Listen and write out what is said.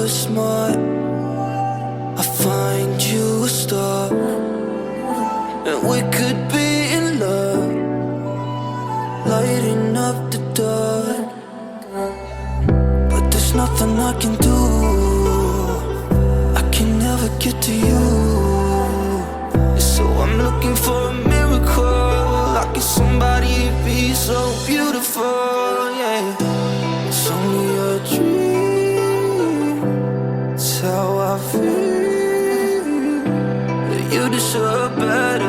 smart, I find you a star, and we could be in love, lighting up the dark. But there's nothing I can do, I can never get to you. So I'm looking for a miracle, like it's somebody be so beautiful, yeah. It's only a dream, it's how I feel. You deserve better.